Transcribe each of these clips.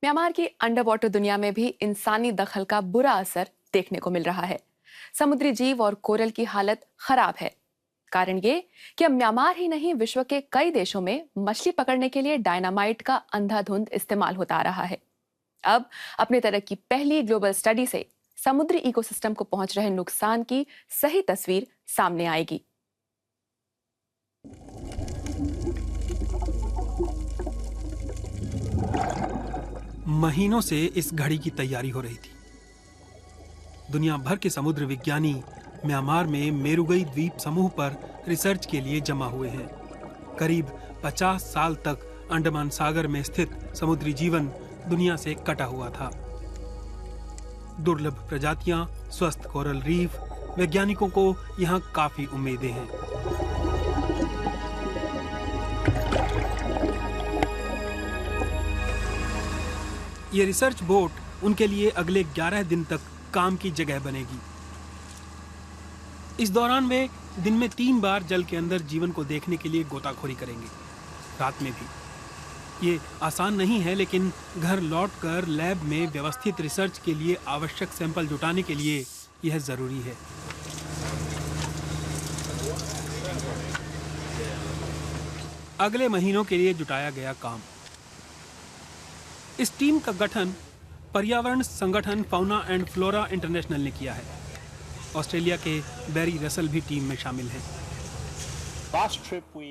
Myanmar की under water दुनिया में भी इंसानी दखल का बुरा असर देखने को मिल रहा है। समुद्री जीव और कोरल की हालत खराब है। कारण ये कि अब म्यांमार ही नहीं, विश्व के कई देशों में मछली पकड़ने के लिए डायनामाइट का अंधाधुंध इस्तेमाल होता आ रहा है। अब अपनी तरह की पहली ग्लोबल स्टडी से समुद्री इकोसिस्टम को पहुंच रहे नुकसान की सही तस्वीर सामने आएगी। महीनों से इस घड़ी की तैयारी हो रही थी। दुनिया भर के समुद्र विज्ञानी म्यांमार में मेरुगई द्वीप समूह पर रिसर्च के लिए जमा हुए हैं। करीब 50 साल तक अंडमान सागर में स्थित समुद्री जीवन दुनिया से कटा हुआ था। दुर्लभ प्रजातियां, स्वस्थ कोरल रीफ, वैज्ञानिकों को यहां काफी उम्मीदें हैं। ये रिसर्च बोट उनके लिए अगले 11 दिन तक काम की जगह बनेगी। इस दौरान वे दिन में 3 बार जल के अंदर जीवन को देखने के लिए गोताखोरी करेंगे, रात में भी। ये आसान नहीं है, लेकिन घर लौटकर लैब में व्यवस्थित रिसर्च के लिए आवश्यक सैंपल जुटाने के लिए यह जरूरी है। अगले महीनों के लिए जुटाया गया काम। इस टीम का गठन पर्यावरण संगठन फाउना एंड फ्लोरा इंटरनेशनल ने किया है। ऑस्ट्रेलिया के बैरी रसल भी टीम में शामिल हैं।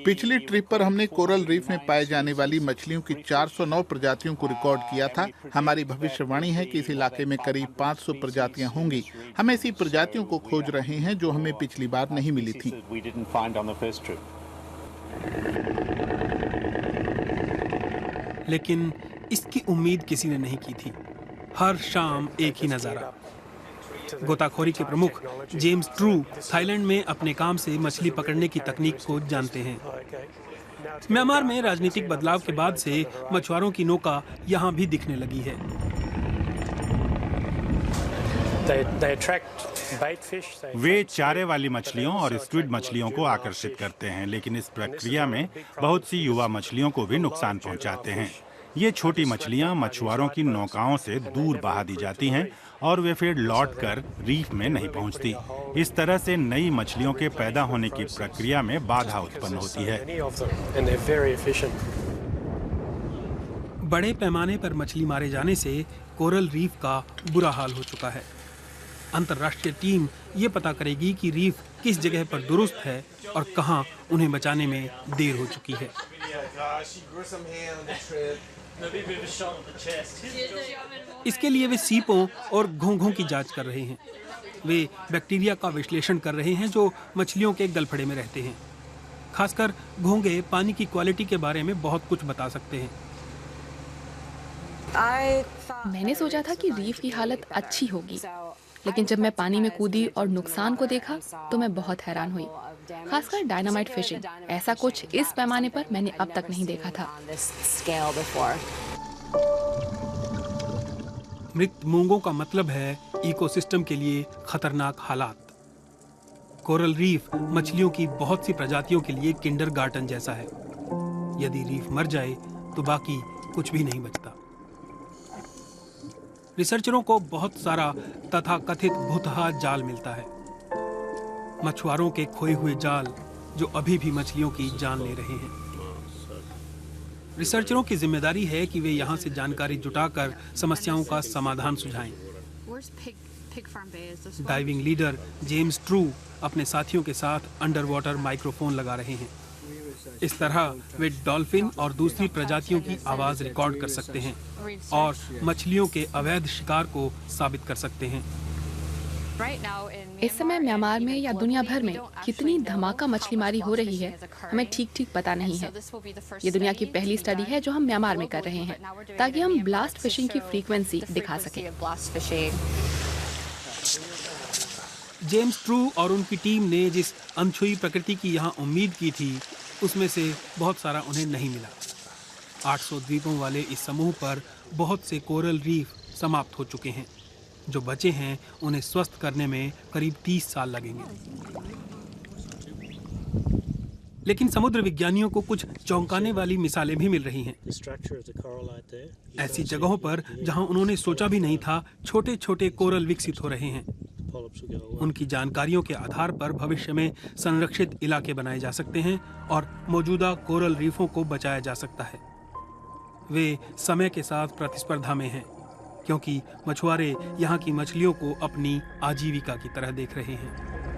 पिछली ट्रिप पर हमने कोरल रीफ में पाए जाने वाली मछलियों की 409 प्रजातियों को रिकॉर्ड किया था। हमारी भविष्यवाणी है कि इस इलाके में करीब 500 प्रजातियां होंगी। हम ऐसी प्रजातियों को खोज रहे हैं जो हमें पिछली बार नहीं मिली थी। लेकिन इसकी उम्मीद किसी ने नहीं की थी। हर शाम एक ही नजारा। गोताखोरी के प्रमुख जेम्स ट्रू थाईलैंड में अपने काम से मछली पकड़ने की तकनीक को जानते हैं। म्यांमार में राजनीतिक बदलाव के बाद से मछुआरों की नौका यहाँ भी दिखने लगी है। वे चारे वाली मछलियों और स्क्विड मछलियों को आकर्षित करते हैं, लेकिन इस प्रक्रिया में बहुत सी युवा मछलियों को भी नुकसान पहुंचाते हैं। ये छोटी मछलियां मछुआरों की नौकाओं से दूर बहा दी जाती हैं और वे फिर लौटकर रीफ में नहीं पहुंचती। इस तरह से नई मछलियों के पैदा होने की प्रक्रिया में बाधा उत्पन्न होती है। बड़े पैमाने पर मछली मारे जाने से कोरल रीफ का बुरा हाल हो चुका है। अंतर्राष्ट्रीय टीम ये पता करेगी कि रीफ किस जगह पर दुरुस्त है और कहां उन्हें बचाने में देर हो चुकी है। इसके लिए वे सीपों और घोंघों की जांच कर रहे हैं। वे बैक्टीरिया का विश्लेषण कर रहे हैं जो मछलियों के गलफड़े में रहते हैं। खासकर घोंघे पानी की क्वालिटी के बारे में बहुत कुछ बता सकते हैं। मैंने सोचा था कि रीफ की हालत अच्छी होगी, लेकिन जब मैं पानी में कूदी और नुकसान को देखा तो मैं बहुत हैरान हुई। खासकर डायनामाइट फिशिंग, ऐसा कुछ इस पैमाने पर मैंने अब तक नहीं देखा था। मृत मूंगों का मतलब है इकोसिस्टम के लिए खतरनाक हालात। कोरल रीफ मछलियों की बहुत सी प्रजातियों के लिए किंडरगार्टन जैसा है। यदि रीफ मर जाए तो बाकी कुछ भी नहीं बचता। रिसर्चरों को बहुत सारा तथाकथित भुतहा जाल मिलता है, मछुआरों के खोए हुए जाल जो अभी भी मछलियों की जान ले रहे हैं। रिसर्चरों की जिम्मेदारी है कि वे यहाँ से जानकारी जुटाकर समस्याओं का समाधान सुझाएं। डाइविंग लीडर जेम्स ट्रू अपने साथियों के साथ अंडर वाटर माइक्रोफोन लगा रहे हैं। इस तरह वे डॉल्फिन और दूसरी प्रजातियों की आवाज रिकॉर्ड कर सकते हैं और मछलियों के अवैध शिकार को साबित कर सकते हैं। इस समय म्यांमार में या दुनिया भर में कितनी धमाका मछली मारी हो रही है, हमें ठीक पता नहीं है। ये दुनिया की पहली स्टडी है जो हम म्यांमार में कर रहे हैं, ताकि हम ब्लास्ट फिशिंग की फ्रीक्वेंसी दिखा सकें। जेम्स ट्रू और उनकी टीम ने जिस अनछुई प्रकृति की यहाँ उम्मीद की थी, उसमें से बहुत सारा उन्हें नहीं मिला। 800 द्वीपों वाले इस समूह पर बहुत से कोरल रीफ समाप्त हो चुके हैं। जो बचे हैं उन्हें स्वस्थ करने में करीब 30 साल लगेंगे। लेकिन समुद्र विज्ञानियों को कुछ चौंकाने वाली मिसालें भी मिल रही हैं। ऐसी जगहों पर जहां उन्होंने सोचा भी नहीं था, छोटे छोटे कोरल विकसित हो रहे हैं। उनकी जानकारियों के आधार पर भविष्य में संरक्षित इलाके बनाए जा सकते हैं और मौजूदा कोरल रीफों को बचाया जा सकता है। वे समय के साथ प्रतिस्पर्धा में हैं, क्योंकि मछुआरे यहाँ की मछलियों को अपनी आजीविका की तरह देख रहे हैं।